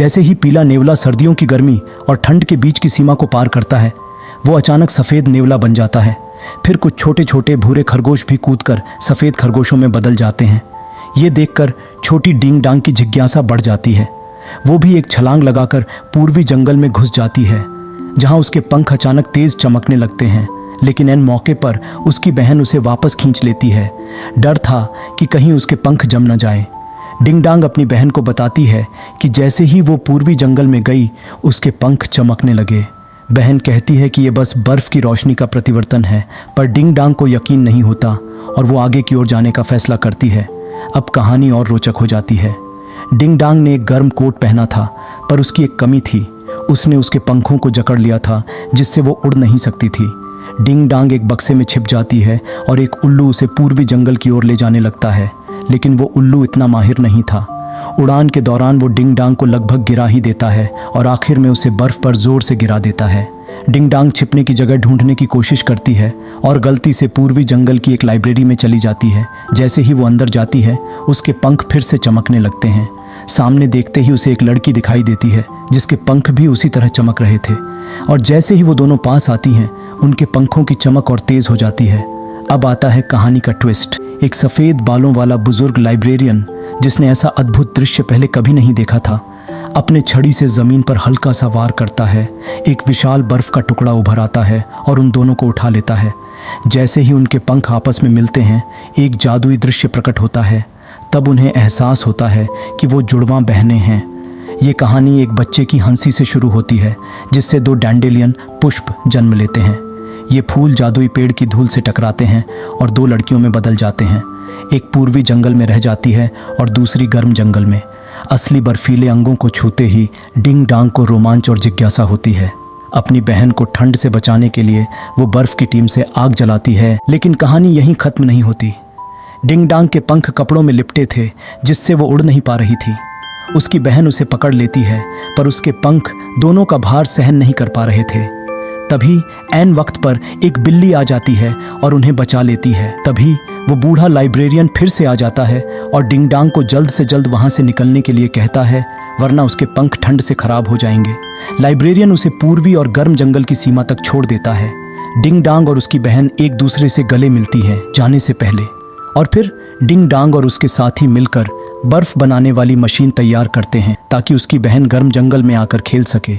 जैसे ही पीला नेवला सर्दियों की गर्मी और ठंड के बीच की सीमा को पार करता है, वो अचानक सफ़ेद नेवला बन जाता है। फिर कुछ छोटे छोटे भूरे खरगोश भी कूदकर सफ़ेद खरगोशों में बदल जाते हैं। ये देखकर छोटी डिंग डांग की जिज्ञासा बढ़ जाती है। वो भी एक छलांग लगाकर पूर्वी जंगल में घुस जाती है, जहाँ उसके पंख अचानक तेज चमकने लगते हैं। लेकिन इन मौके पर उसकी बहन उसे वापस खींच लेती है। डर था कि कहीं उसके पंख जम न जाएं। डिंग डांग अपनी बहन को बताती है कि जैसे ही वो पूर्वी जंगल में गई, उसके पंख चमकने लगे। बहन कहती है कि ये बस बर्फ़ की रोशनी का प्रतिवर्तन है, पर डिंग डांग को यकीन नहीं होता और वो आगे की ओर जाने का फैसला करती है। अब कहानी और रोचक हो जाती है। डिंग डांग ने एक गर्म कोट पहना था, पर उसकी एक कमी थी। उसने उसके पंखों को जकड़ लिया था, जिससे वो उड़ नहीं सकती थी। डिंग डांग एक बक्से में छिप जाती है और एक उल्लू उसे पूर्वी जंगल की ओर ले जाने लगता है। लेकिन वो उल्लू इतना माहिर नहीं था। उड़ान के दौरान वो डिंग डांग को लगभग गिरा ही देता है और आखिर में उसे बर्फ पर जोर से गिरा देता है। डिंग डांग छिपने की जगह ढूंढने की कोशिश करती है और गलती से पूर्वी जंगल की एक लाइब्रेरी में चली जाती है। जैसे ही वो अंदर जाती है, उसके पंख फिर से चमकने लगते हैं। सामने देखते ही उसे एक लड़की दिखाई देती है, जिसके पंख भी उसी तरह चमक रहे थे। और जैसे ही वो दोनों पास आती हैं, उनके पंखों की चमक और तेज हो जाती है। अब आता है कहानी का ट्विस्ट। एक सफ़ेद बालों वाला बुजुर्ग लाइब्रेरियन, जिसने ऐसा अद्भुत दृश्य पहले कभी नहीं देखा था, अपने छड़ी से ज़मीन पर हल्का सा वार करता है। एक विशाल बर्फ़ का टुकड़ा उभर आता है और उन दोनों को उठा लेता है। जैसे ही उनके पंख आपस में मिलते हैं, एक जादुई दृश्य प्रकट होता है। तब उन्हें एहसास होता है कि वो जुड़वां बहनें हैं। ये कहानी एक बच्चे की हंसी से शुरू होती है, जिससे 2 डैंडेलियन पुष्प जन्म लेते हैं। ये फूल जादुई पेड़ की धूल से टकराते हैं और 2 लड़कियों में बदल जाते हैं। एक पूर्वी जंगल में रह जाती है और दूसरी गर्म जंगल में। असली बर्फीले अंगों को छूते ही डिंग डांग को रोमांच और जिज्ञासा होती है। अपनी बहन को ठंड से बचाने के लिए वो बर्फ की टीम से आग जलाती है। लेकिन कहानी यहीं खत्म नहीं होती। डिंग डांग के पंख कपड़ों में लिपटे थे, जिससे वो उड़ नहीं पा रही थी। उसकी बहन उसे पकड़ लेती है, पर उसके पंख दोनों का भार सहन नहीं कर पा रहे थे। तभी ऐन वक्त पर एक बिल्ली आ जाती है और उन्हें बचा लेती है। तभी वो बूढ़ा लाइब्रेरियन फिर से आ जाता है और डिंग डांग को जल्द से जल्द वहाँ से निकलने के लिए कहता है, वरना उसके पंख ठंड से खराब हो जाएंगे। लाइब्रेरियन उसे पूर्वी और गर्म जंगल की सीमा तक छोड़ देता है। डिंग डांग और उसकी बहन एक दूसरे से गले मिलती है जाने से पहले, और फिर डिंग डांग और उसके साथी मिलकर बर्फ बनाने वाली मशीन तैयार करते हैं, ताकि उसकी बहन गर्म जंगल में आकर खेल सके।